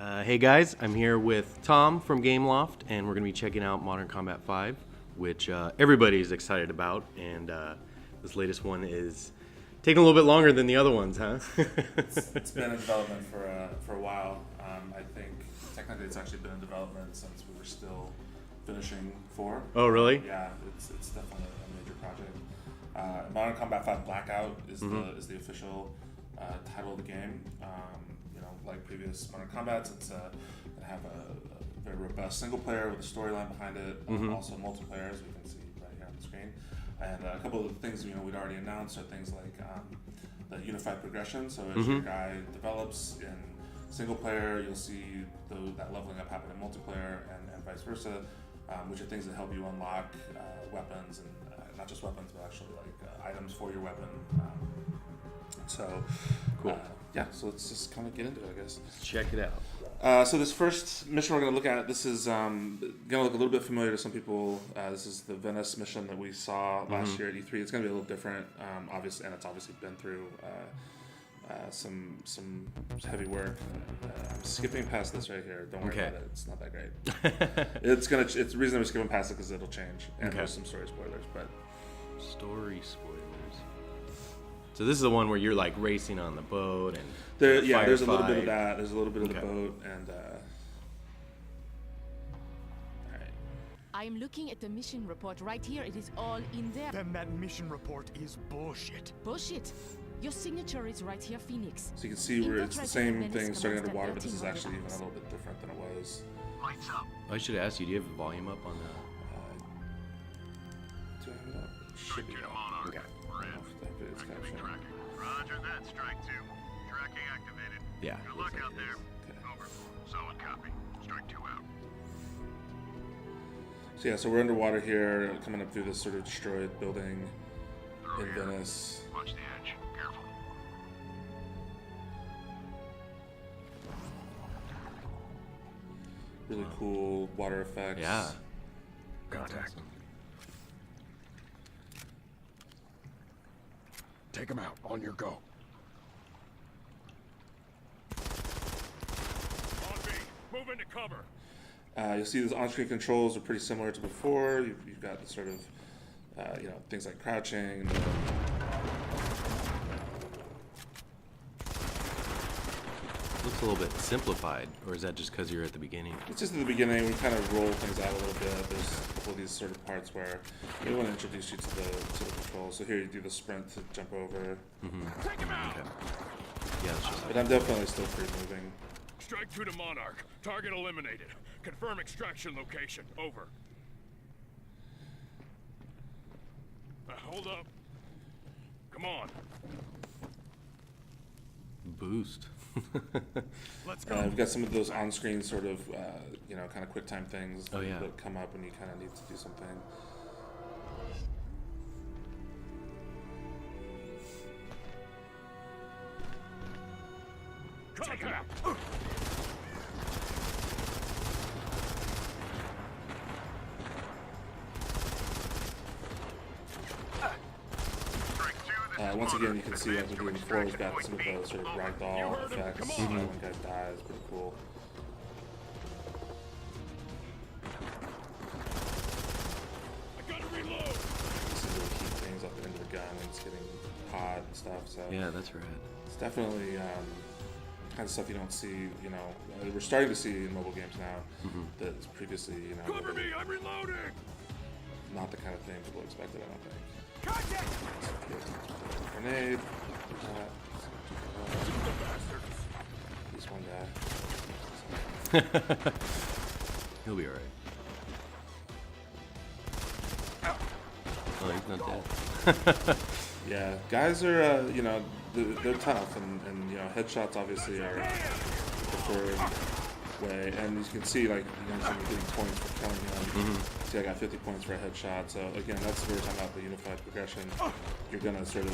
Hey guys, I'm here with Tom from Gameloft, and we're going to be checking out Modern Combat 5, which everybody's excited about, and this latest one is taking a little bit longer than the other ones, huh? It's been in development for a while. I think technically it's actually been in development since we were still finishing 4. Oh, really? Yeah, it's definitely a major project. Modern Combat 5 Blackout is the official title of the game. Like previous Modern Combats, it's going to have a very robust single player with a storyline behind it, also multiplayer, as we can see right here on the screen. And a couple of the things we'd already announced are things like the unified progression. So as your guy develops in single player, you'll see that leveling up happen in multiplayer and vice versa, which are things that help you unlock weapons, and not just weapons, but actually like items for your weapon. So cool. So let's just kind of get into it, I guess. Let's check it out. So this first mission we're going to look at, this is going to look a little bit familiar to some people. This is the Venice mission that we saw last year at E3. It's going to be a little different, obviously, and it's obviously been through some heavy work. I'm skipping past this right here. Don't worry about it. It's not that great. It's the reason I'm skipping past it because it'll change, and there's some story spoilers. But story spoilers. So this is the one where you're like racing on the boat and there's a little bit of that. There's a little bit of the boat and. All right. I'm looking at the mission report right here. It is all in there. Then that mission report is bullshit. Bullshit. Your signature is right here, Phoenix. So you can see where it's the same thing starting underwater, but this is actually even a little bit different than it was. Lights up. I should ask you, do you have the volume up on the... Do I have it up? Should be up. Okay. It's capturing. Roger that, Strike 2. Tracking activated. Yeah. Good luck out there. Okay. Over. Solid copy. Strike 2 out. So we're underwater here, coming up through this sort of destroyed building in Venice. Watch the edge. Careful. Really cool water effects. Yeah. Contact. Take him out. On your go. On B. Move into cover. You'll see those on-screen controls are pretty similar to before. You've got the sort of, things like crouching. Looks a little bit simplified, or is that just because you're at the beginning? It's just at the beginning. We kind of roll things out a little bit. There's a couple of these sort of parts where we want to introduce you to the controls. So here you do the sprint to jump over. Take him out. Okay. Yeah, it's just But I'm definitely still free moving. Strike 2 to Monarch. Target eliminated. Confirm extraction location. Over. Hold up. Come on. boost. Let's go. We've got some of those on-screen sort of, kind of quick time things Oh, yeah. that come up when you kind of need to do something. Take him out. Once again, you can see like we did before, we've got some of those sort of ragdoll effects. When guys die, it's pretty cool. I gotta reload. You see little heat things up the end of the gun and it's getting hot and stuff. So Yeah, that's right. it's definitely kind of stuff you don't see. We're starting to see in mobile games now that's previously, Cover me, I'm reloading. not the kind of thing people expected. I don't think. Contact. Grenade. This one guy. He'll be alright. Oh, he's not dead. Yeah, guys are, they're tough, and headshots obviously are the preferred way. And you can see, like, I'm getting points for killing him. See, I got 50 points for a headshot. So again, that's where we're talking about the unified progression. You're gonna sort of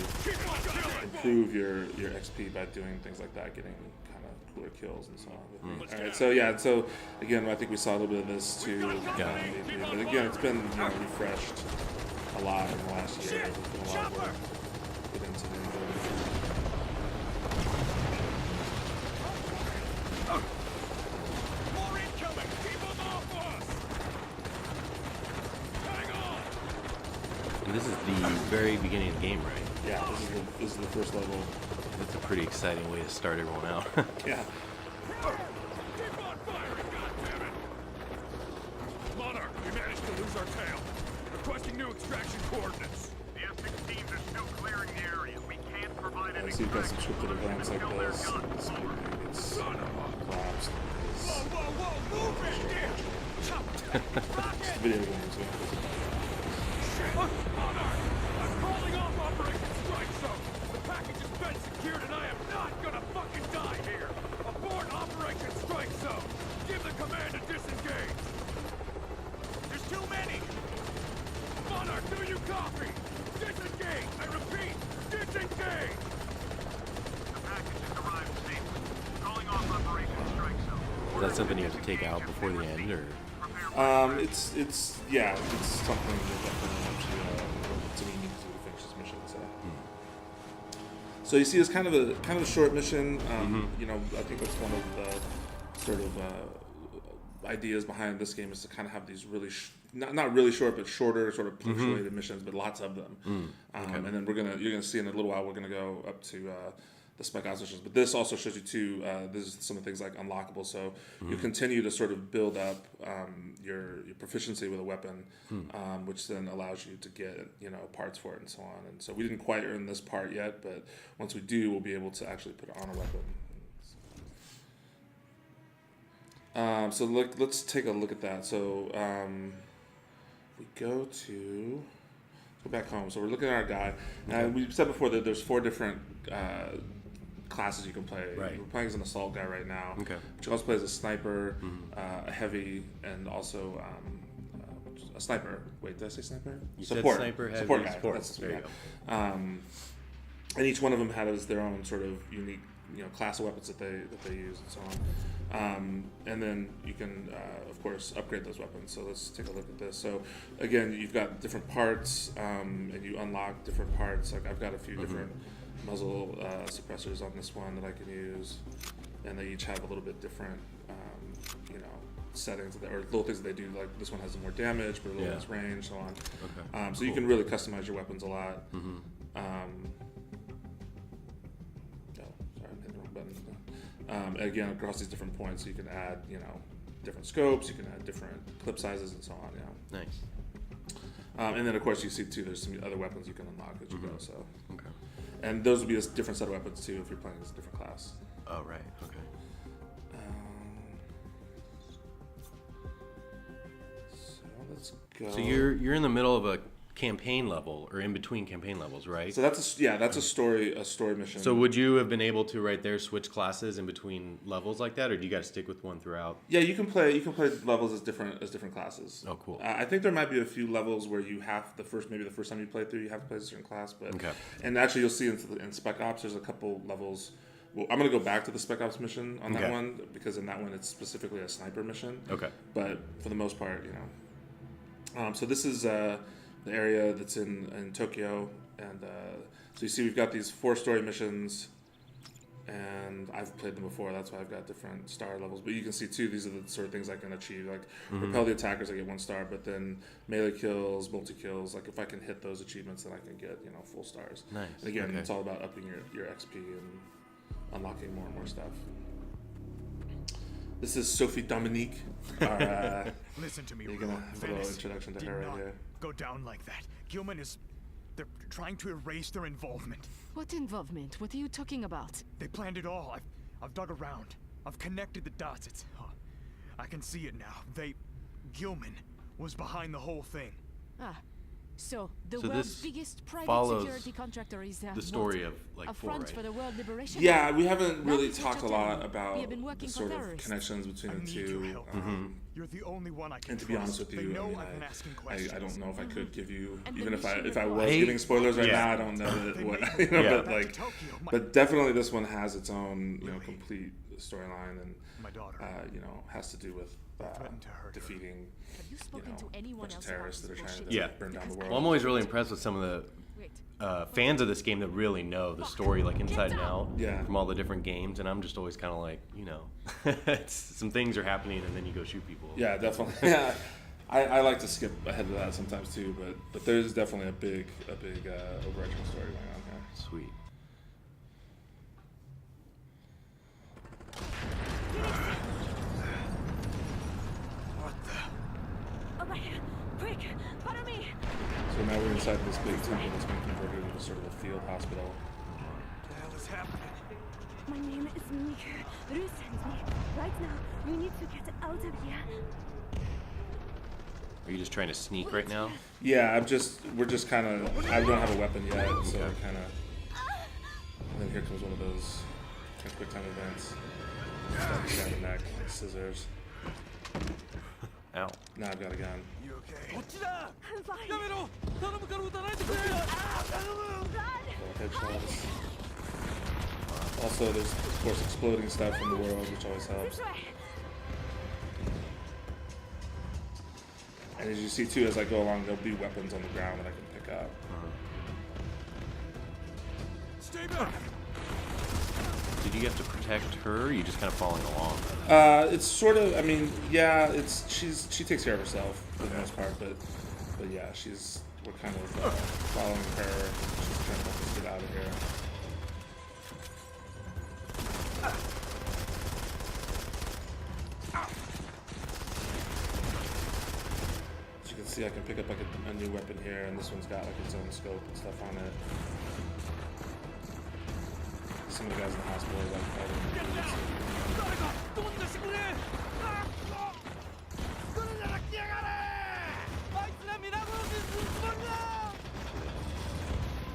improve your XP by doing things like that, getting kind of cooler kills and so on. All right, so again, I think we saw a little bit of this too. But again, it's been refreshed a lot in the last year. There's been a lot of work put into it. this is the very beginning of the game, right? Yeah, this is the first level. That's a pretty exciting way to start everyone out. Yeah. Keep on firing, goddammit! Monarch, we managed to lose our tail. Requesting new extraction coordinates. The F-16s are still clearing the area. We can't provide an So you've got some scripted events like until they're this. gone. This gets Son of a... collapsed. Whoa, move it here! It's video games, yeah. Shit! Monarch! I'm calling off Operation Strike Zone! The package has been secured and I am not gonna fucking die here! Abort Operation Strike Zone! Give the command to disengage! There's too many! Monarch, do you copy? Disengage! I repeat, disengage! The package has arrived safely. Calling off Operation Strike Zone. Is that something you have to take out before the end, or? It's something that definitely helps you to be needed to finish this mission. So you see, it's kind of a short mission. You know, I think that's one of the sort of ideas behind this game is to kind of have these really not really short, but shorter, sort of punctuated missions, but lots of them. And then you're gonna see in a little while we're gonna go up to the spec ops missions. But this also shows you too. This is some of the things like unlockable. So you continue to sort of build up your proficiency with a weapon, which then allows you to get parts for it and so on. And so we didn't quite earn this part yet, but once we do, we'll be able to actually put on a weapon. So let's take a look at that. So we go back home. So we're looking at our guy. And we said before that there's 4 different classes you can play. Right. We're playing as an assault guy right now. Okay. Which you also play as a sniper, a heavy, and also a sniper. Wait, did I say sniper? You support. said sniper, heavy, support guy. support. That's, There you yeah. And each one of them has their own sort of unique, class of weapons that they use and so on. And then you can, of course, upgrade those weapons. So let's take a look at this. So again, you've got different parts, and you unlock different parts. Like I've got a few different muzzle suppressors on this one that I can use, and they each have a little bit different, settings or little things that they do. Like this one has more damage, but a little less range, so on. Okay. So you can really customize your weapons a lot. Sorry, I hit the wrong button. Again, across these different points, you can add, different scopes. You can add different clip sizes and so on. Yeah. Nice. And then, of course, you see too. There's some other weapons you can unlock as you go. So. Okay. And those will be a different set of weapons too if you're playing as a different class. Oh, right. Okay. So let's go. So you're in the middle of a campaign level, or in between campaign levels, right? So that's a story mission. So would you have been able to right there switch classes in between levels like that, or do you got to stick with one throughout? Yeah, you can play levels as different classes. Oh, cool. I think there might be a few levels where you have the first time you play through, you have to play a certain class. But Okay. And actually, you'll see in Spec Ops, there's a couple levels. Well, I'm gonna go back to the Spec Ops mission on that one because in that one it's specifically a sniper mission. Okay. But for the most part, so this is the area that's in Tokyo, and so you see we've got these 4-story missions, and I've played them before. That's why I've got different star levels. But you can see too, these are the sort of things I can achieve. Like repel the attackers, I get 1 star. But then melee kills, multi kills. Like if I can hit those achievements, then I can get full stars. Nice. And again, Okay. it's all about upping your XP and unlocking more and more stuff. This is Sophie Dominique. Our, Listen to me, you're gonna Rulo. have a little Venice introduction to did her right not here. go down like that. Gilman is... They're trying to erase their involvement. What involvement? What are you talking about? They planned it all. I've dug around. I've connected the dots. I can see it now. Gilman was behind the whole thing. So the So world's this biggest private follows security contractor is the story of like a 4, front right? for the world liberation. Yeah, we haven't really That's what talked a you're telling lot me. about We have been working the for sort of terrorists. connections between I the need two. your help. You're the only one I can And to be honest trust. with you, They know I mean, I've been asking questions. I don't know if I could give you, And even the if I mission was report. giving spoilers right Yeah. now, I don't know that They what made you know, Yeah. but back like, to Tokyo. but definitely this one has its own Lily. complete storyline and My daughter. has to do with threatened to hurt her. defeating Have you spoken to a anyone bunch of else terrorists that about are this trying bullshit? to burn down the Because world. Well, I'm always really impressed with some of the Wait. fans of this game that really know the story like inside and out Yeah. from all the different games, and I'm just always kind of like, some things are happening and then you go shoot people. Yeah, definitely. Yeah. I like to skip ahead of that sometimes too, but there's definitely a big overarching story going on here. Sweet. Over here! Quick! Follow me! So now we're inside this big temple that's been converted into sort of a field hospital. What the hell is happening? My name is Miku. Ruth sent me. Right now, we need to get out of here. Are you just trying to sneak right now? Yeah, we're just kind of, I don't have a weapon yet, so I kind of, and then here comes one of those quick time events. Stab you down the neck, scissors. Ow. Now I've got a gun. You okay? I'm fine. Little headshots. Also, there's of course exploding stuff in the world, which always helps. This way. And as you see too, as I go along, there'll be weapons on the ground that I can pick up. Stay back! Did you have to protect her, or are you just kind of following along? It's sort of, I mean, yeah, she takes care of herself for the most part, but yeah, we're kind of following her. She's trying to help us get out of here. As you can see, I can pick up like a new weapon here, and this one's got like its own scope and stuff on it. Some of the guys in the hospital are like fighting.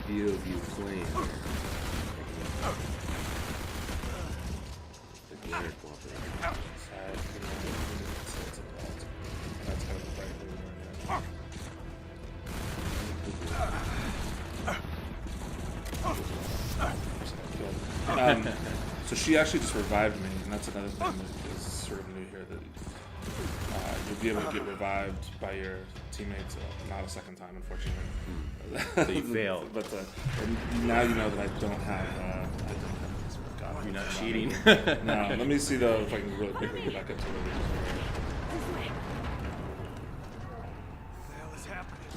View of you fleeing. The gear cooperating. Side, it's a belt. And that's kind of the fight we're doing right. So she actually just revived me, and that's another thing that is sort of new here, that you'll be able to get revived by your teammates, not a second time, unfortunately. So you failed. But and now you know that I don't have this. God, You're not cheating. No, let me see though if I can really quickly get back up to where we just were. This way. What the hell is happening?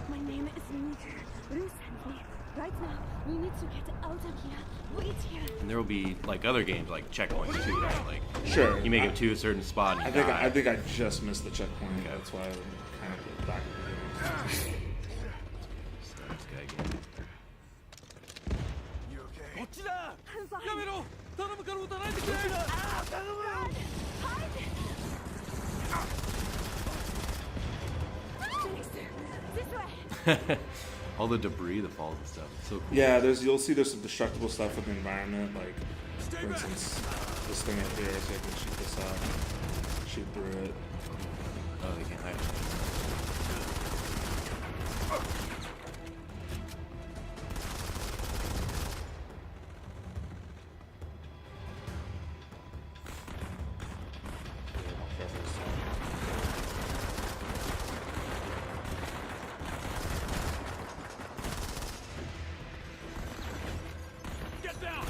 My name is Miku. Ruth sent me. Right now, we need to get out of here. Wait here. And there will be like other games, like checkpoints too, right? Like Sure. you make it to a certain spot. And I you think die. I think I just missed the checkpoint. That's why I'm kind of back at the beginning. This guy again. You okay? I'm fine. This way. All the debris that falls and stuff. It's so cool. Yeah, you'll see there's some destructible stuff in the environment, like for instance this thing up here, so I can shoot this up, shoot through it. Oh, they can't hide. Get down!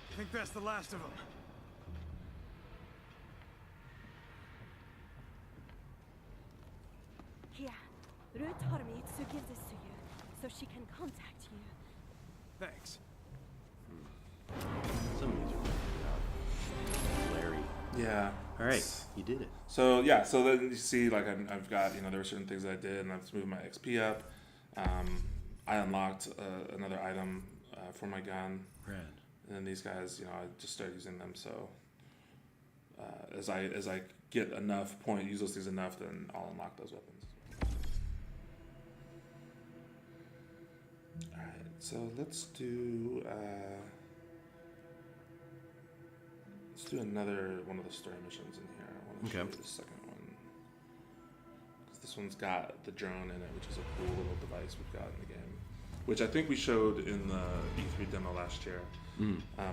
I think that's the last of them. Here. Ruth told me to give this to you, so she can contact you. Thanks. Some of these are Larry. Yeah. All right, you did it. So yeah, so then you see, like I've got, there were certain things I did, and I've moved my XP up. I unlocked another item for my gun, Rad. and then these guys, I just started using them. So as I get enough use those things enough, then I'll unlock those weapons. All right, so let's do another one of the story missions in here. I want to show you the second one. This one's got the drone in it, which is a cool little device we've got in the game, which I think we showed in the E3 demo last year.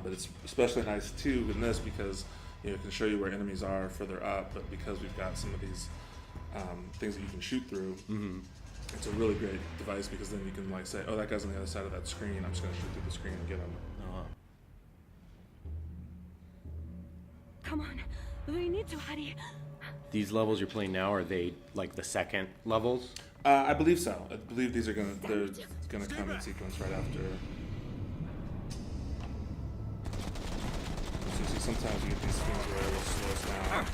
But it's especially nice too in this because it can show you where enemies are further up, but because we've got some of these things that you can shoot through, it's a really great device because then you can like say, oh, that guy's on the other side of that screen, I'm just going to shoot through the screen and get him. Come on, we need to hurry. These levels you're playing now, are they like the second levels? I believe so. I believe they're gonna come in sequence right after. So you see, sometimes you get these things where it will slow us down.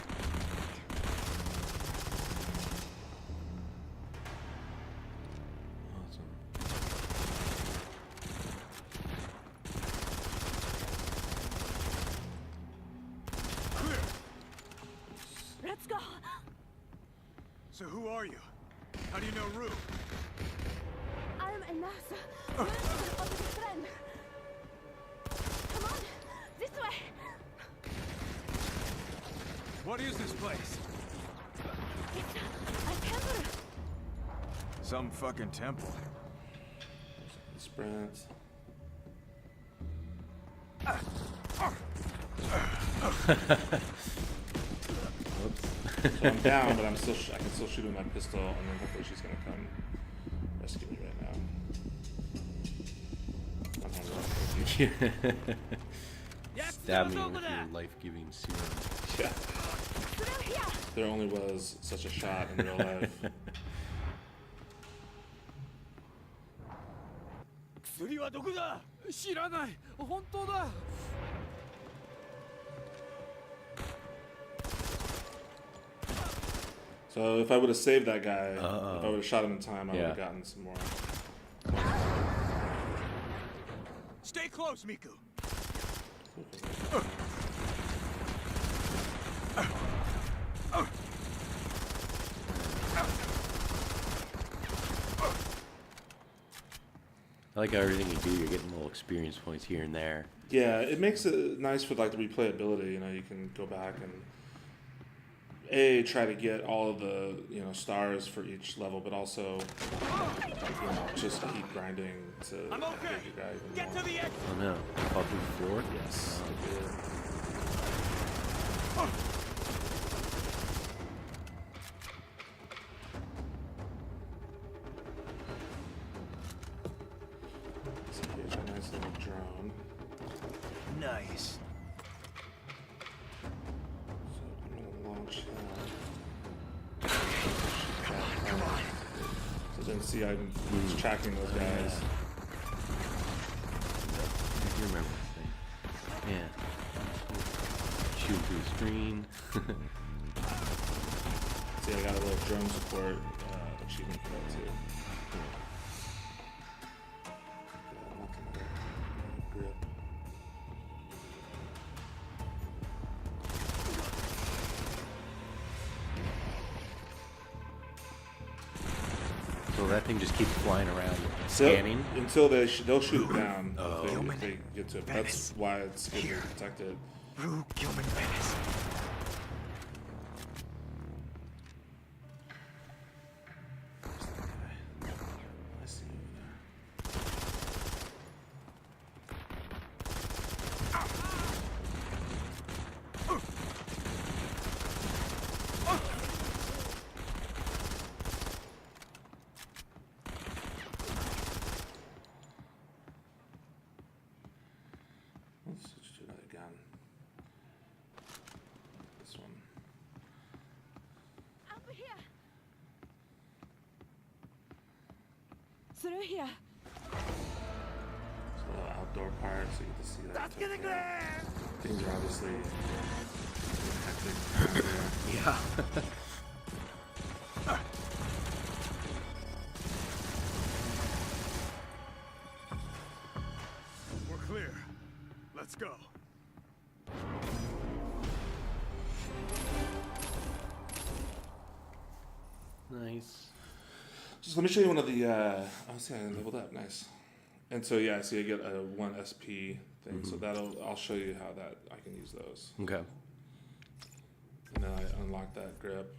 Let's go. So who are you? How do you know Rue? I'm a nurse. Nurse of a friend. Come on, this way. What is this place? It's a temple. Some fucking temple. Sprint. So I'm down, but I can still shoot with my pistol, and then hopefully she's gonna come rescue me right now. Stab me with your life-giving serum. Yeah. There only was such a shot in real life. So if I would have saved that guy, if I would have shot him in time, I would have gotten some more. Stay close, Miku. I like how everything you do, you're getting little experience points here and there. Yeah, it makes it nice for like the replayability. You know, you can go back and try to get all of the stars for each level, but also just keep grinding to I'm okay. get your guy even Get more. to the exit. Oh no, fall through the floor? Yes. So here's a nice little drone. Nice. So I'm gonna launch that. Come on. So then see I'm tracking those guys. I remember this thing. Yeah. Shoot through the screen. See, I got a little drone support achievement for that too. Grip. So that thing just keeps flying around, So, scanning. until they'll shoot it down if Gilman. they get to it. That's why it's good to protect it. Rue Gilman Venice. I see you there. Let's switch to another gun. This one. Up here. Through here. It's a little outdoor part, so you get to see that. That's getting there. Things are obviously hectic. Yeah. We're clear. Let's go. Nice. So let me show you one of the. Oh, see, I leveled up. Nice. And so yeah, see, I get a 1 SP thing. So I'll show you how that I can use those. Okay. And then I unlock that grip.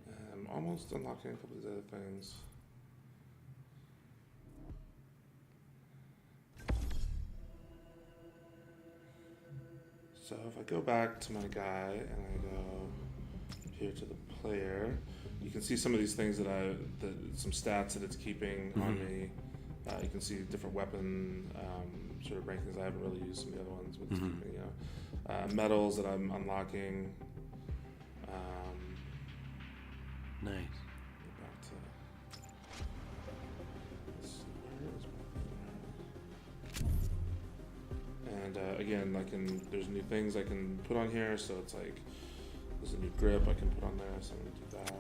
And I'm almost unlocking a couple of these other things. So if I go back to my guy and I go here to the player, you can see some of these things some stats that it's keeping on me. You can see different weapon sort of rankings. I haven't really used some of the other ones, but it's keeping, medals that I'm unlocking. Nice. And again, there's new things I can put on here. So it's like there's a new grip I can put on there. So I'm gonna do that.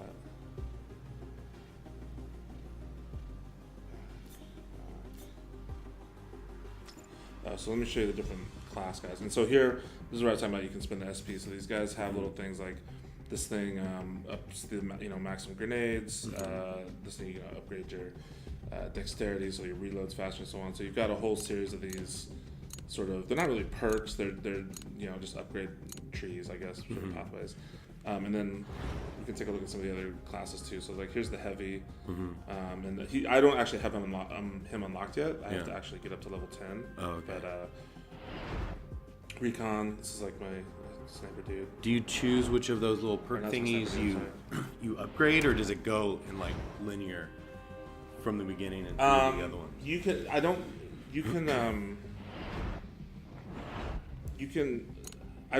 So let me show you the different class guys. And so here, this is where I was talking about you can spend the SP. So these guys have little things like this thing ups the maximum grenades. This thing upgrade your dexterity, so your reloads faster and so on. So you've got a whole series of these sort of, they're not really perks. They're just upgrade trees, I guess, sort of pathways. And then you can take a look at some of the other classes too. So like here's the heavy, and I don't actually have him unlocked yet. I have to actually get up to level 10. Oh, okay. But recon, this is like my sniper dude. Do you choose which of those little perk thingies you upgrade, or does it go in like linear from the beginning and through the other ones? You can. I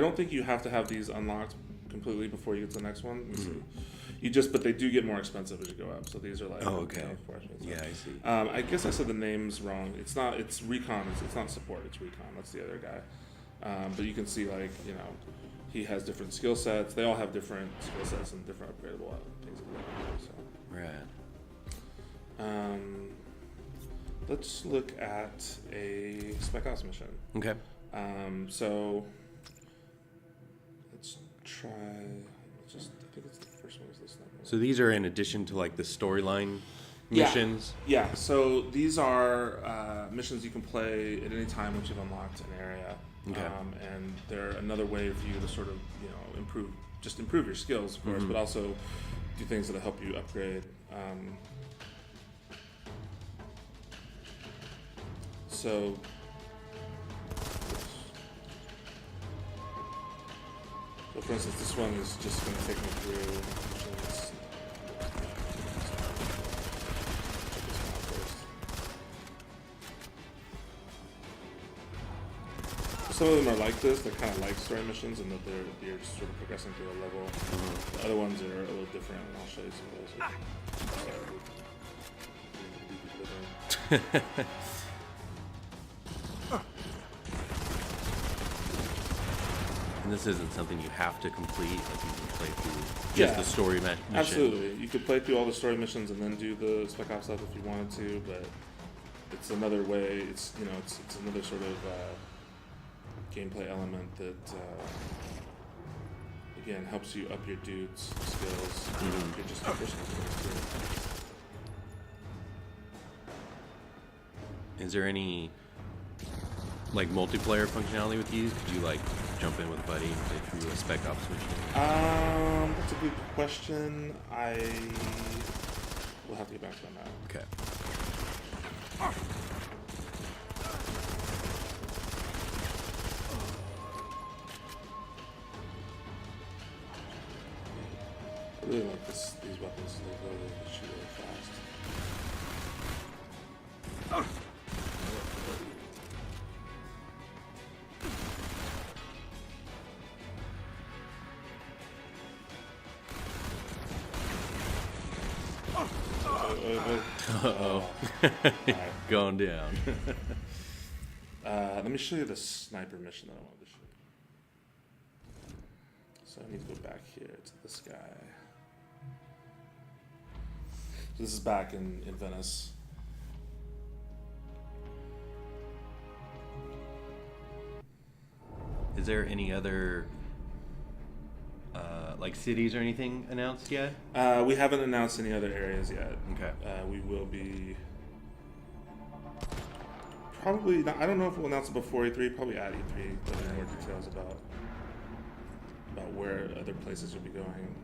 don't think you have to have these unlocked completely before you get to the next one. Let me see. But they do get more expensive as you go up. So these are like. Oh, okay. Yeah, I see. I guess I said the names wrong. It's not. It's recon. It's not support. It's recon. That's the other guy. But you can see he has different skill sets. They all have different skill sets and different upgradable things. Right. Let's look at a Spec Ops mission. Okay. So let's try. I think it's the first one. Is this one? So these are in addition to like the storyline missions. Yeah. So these are missions you can play at any time once you've unlocked an area. Okay. And they're another way for you to sort of improve your skills, of course, but also do things that'll help you upgrade. So for instance, this one is just going to take me through missions. Some of them are like this. They're kind of like story missions, and that you're just sort of progressing through a level. The other ones are a little different, and I'll show you some of those. And this isn't something you have to complete. Like you can play through just the story mission. Absolutely, you could play through all the story missions and then do the Spec Ops stuff if you wanted to. But it's another way. It's another sort of gameplay element that again helps you up your dude's skills. You're just Is there any like multiplayer functionality with these? Could you like jump in with a buddy and play through a Spec Ops mission? That's a good question. I will have to get back to that now. Okay. I really like these weapons. They shoot really fast. Uh-oh. Going down. Let me show you the sniper mission that I wanted to show you. So I need to go back here to this guy. So this is back in Venice. Is there any other like cities or anything announced yet? We haven't announced any other areas yet. Okay. We will be probably not, I don't know if we'll announce it before E3, probably at E3, there'll be more details about where other places will be going.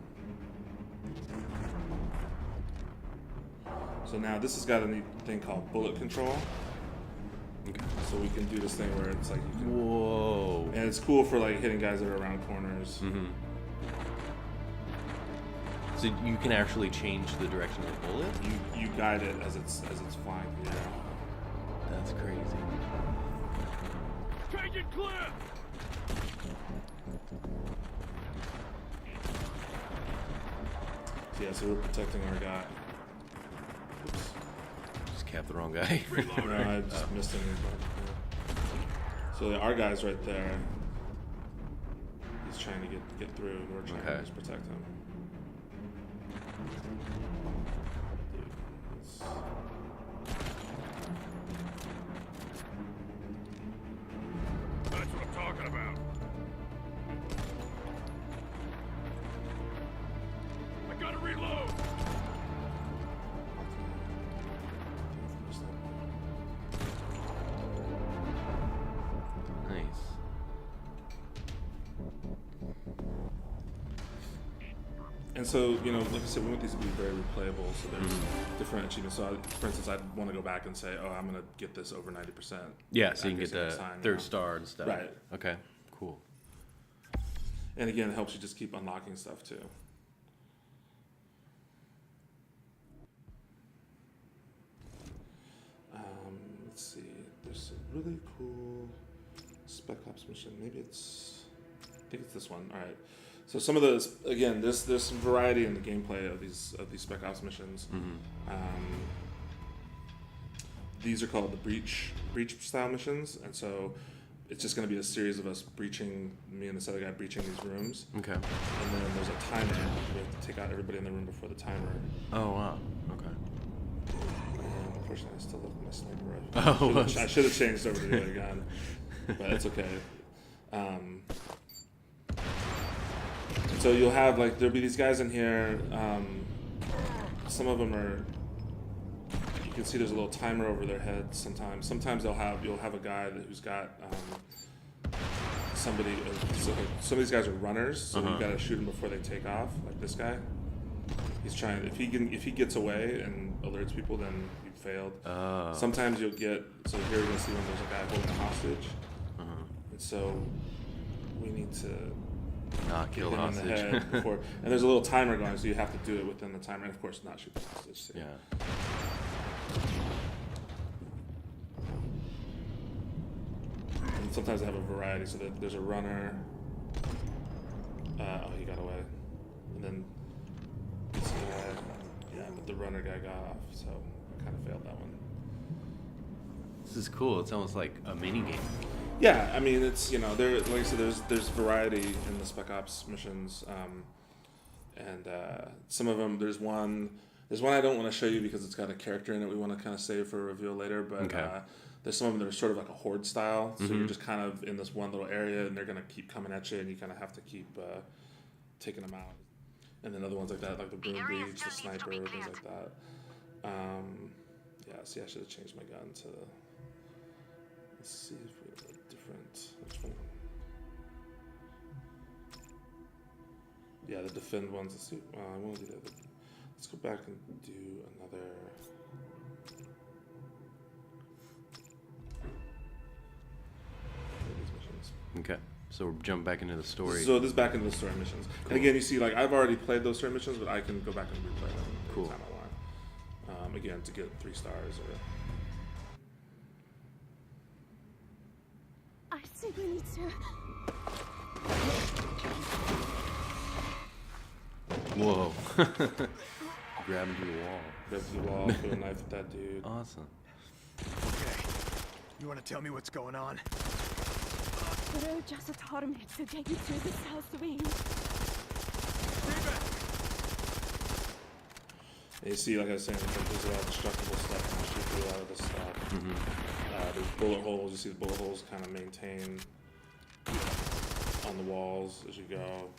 So now this has got a neat thing called bullet control. Okay. So we can do this thing where it's like you can, Whoa. and it's cool for like hitting guys that are around corners. Mm-hmm. So you can actually change the direction of the bullet? You guide it as it's flying through the air. That's crazy. Take it clear! So yeah, so we're protecting our guy. Oops. Just capped the wrong guy. No, I just missed him. So our guy's right there. He's trying to get through, and we're trying to just protect him. That's what I'm talking about. I gotta reload! Nice. And so, you know, like I said, we want these to be very replayable. So there's different achievements. So, for instance, I'd want to go back and say, oh, I'm going to get this over 90%. Yeah, so you can get accuracy the next time, third star and stuff. Right. Okay, cool. And again, it helps you just keep unlocking stuff too. Let's see. There's a really cool Spec Ops mission. Maybe it's, I think it's this one. All right. So some of those, again, there's some variety in the gameplay of these Spec Ops missions. These are called the breach style missions, and so it's just going to be a series of us breaching, me and this other guy breaching these rooms. Okay. And then there's a timer. We have to take out everybody in the room before the timer. Oh, wow. Okay. And unfortunately, I still left my sniper rifle. I should have changed over to the other gun, but it's okay. So you'll have, like, there'll be these guys in here. Some of them are, you can see there's a little timer over their heads sometimes. Sometimes you'll have a guy who's got somebody. So some of these guys are runners, so you've got to shoot them before they take off. Like this guy, he's trying. If he gets away and alerts people, then you've failed. Sometimes you'll get. So here you're gonna see when there's a guy holding a hostage, and so we need to Not kill him in the hostage. head before. And there's a little timer going, so you have to do it within the timer, and of course not shoot the hostage. So. Yeah. And sometimes they have a variety, so that there's a runner. Oh, he got away. And then this guy, yeah, but the runner guy got off, so I kind of failed that one. This is cool. It's almost like a mini game. Yeah, I mean, it's, you know, there, like I said, there's variety in the Spec Ops missions, and some of them, there's one I don't want to show you because it's got a character in it we want to kind of save for a reveal later, but there's some of them that are sort of like a horde style, so you're just kind of in this one little area, and they're going to keep coming at you, and you kind of have to keep taking them out. And then other ones like that, like the boom breach, the sniper, things like that. Yeah, see, I should have changed my gun to, let's see if we have a different, which one? Yeah, the defend ones, let's see, I want to do that. Let's go back and do another. These missions. Okay. So we're jumping back into the story. So this is back into the story missions. Cool. And again, you see, like, I've already played those story missions, but I can go back and replay them Cool. anytime I want. Again, to get 3 stars or. I think we need to. Whoa. Grab him through the wall. Grab through the wall, throw a knife at that dude. Awesome. Okay. You want to tell me what's going on? Bro just told me to take you to the south wing. And you see, like I was saying, there's a lot of destructible stuff. You shoot through a lot of this stuff. There's bullet holes. You see the bullet holes kind of maintain on the walls as you go.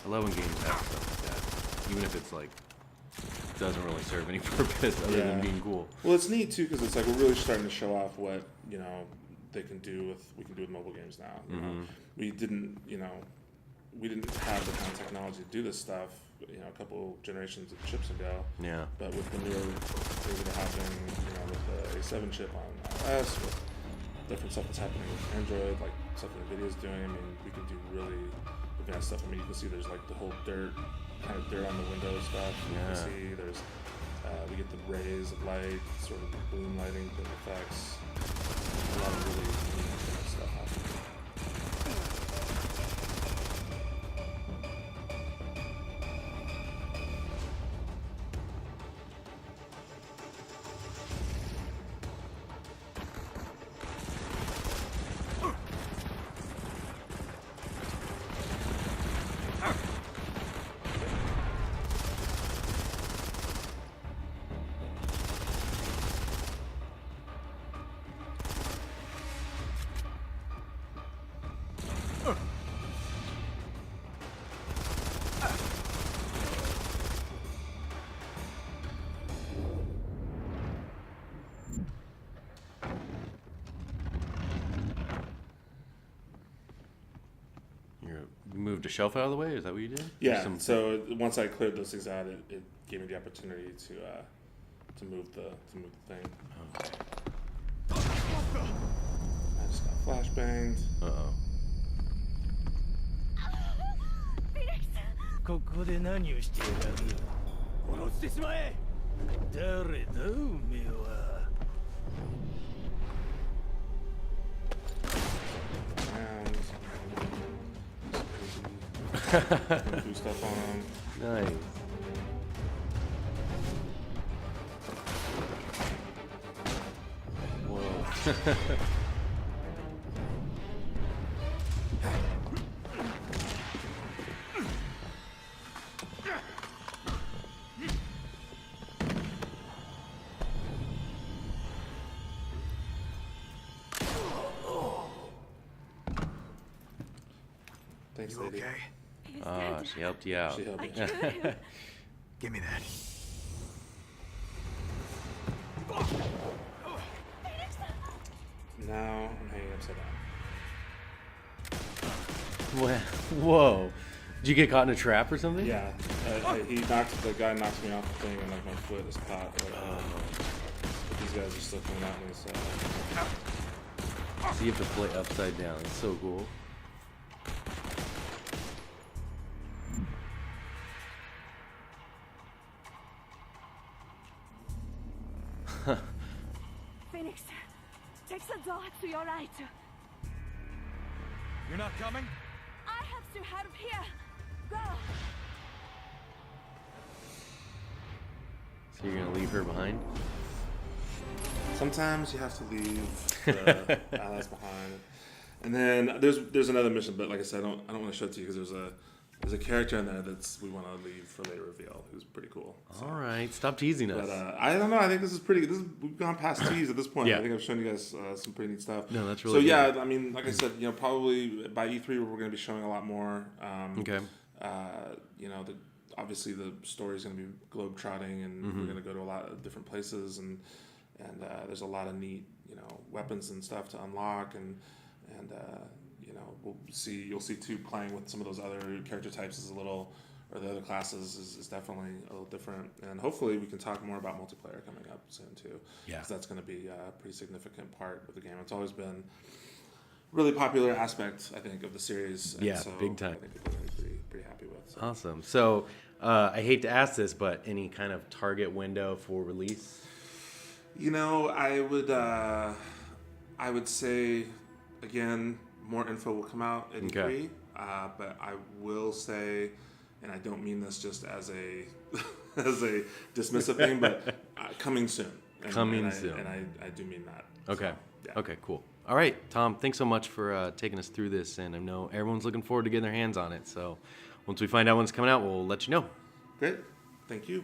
I love when games have stuff like that. Even if it's like, doesn't really serve any purpose other than being cool. Well, it's neat too because it's like we're really starting to show off what, you know, we can do with mobile games now. You know? We didn't have the kind of technology to do this stuff a couple generations of chips ago. Yeah. But with the newer things that are happening, with the A7 chip on iOS, with different stuff that's happening with Android, like stuff that NVIDIA's doing, I mean, we can do really advanced stuff. I mean, you can see there's like the whole dirt on the window stuff. You can see there's, we get the rays of light, sort of bloom lighting effects. A lot of really neat stuff happening. You moved a shelf out of the way? Is that what you did? Yeah. So once I cleared those things out, it gave me the opportunity to move the thing. Okay. I just got flashbanged. Uh-oh. ここで何をしている殺してしまえ誰だおめえは Do stuff on them. Nice. Whoa. Thanks, You lady. okay? Ah, she helped you out. She helped me. Give me that. Now I'm hanging upside down. Whoa. Did you get caught in a trap or something? Yeah. The guy knocked me off the thing and like my foot is caught. But these guys are still coming at me, so. So you have to play upside down. It's so cool. Phoenix, take the door to your right. You're not coming? I have to help here. Go. So you're gonna leave her behind? Sometimes you have to leave the allies behind. And then there's another mission, but like I said, I don't want to show it to you because there's a character in there we want to leave for later reveal, who's pretty cool. So. All right, stop teasing us. But I don't know. I think this is pretty. We've gone past tease at this point. Yeah. I think I've shown you guys some pretty neat stuff. No, that's really so. good. Yeah, I mean, like I said, probably by E3 we're going to be showing a lot more. Okay. Obviously the story is going to be globe-trotting, and we're going to go to a lot of different places, and there's a lot of neat weapons and stuff to unlock, and you'll see too, playing with some of those other character types is a little, or the other classes is definitely a little different, and hopefully we can talk more about multiplayer coming up soon too. Yeah. Because that's going to be a pretty significant part of the game. It's always been really popular aspect, I think, of the series. And Yeah, so big time. I think people are going to be pretty happy with. So. Awesome. So I hate to ask this, but any kind of target window for release? I would say, again, more info will come out at Okay. E3. But I will say, and I don't mean this just as a as a dismissive thing, but coming soon. Coming soon. And I do mean that. Okay. So, yeah. Okay, cool. All right, Tom, thanks so much for taking us through this, and I know everyone's looking forward to getting their hands on it. So once we find out when it's coming out, we'll let you know. Great. Thank you.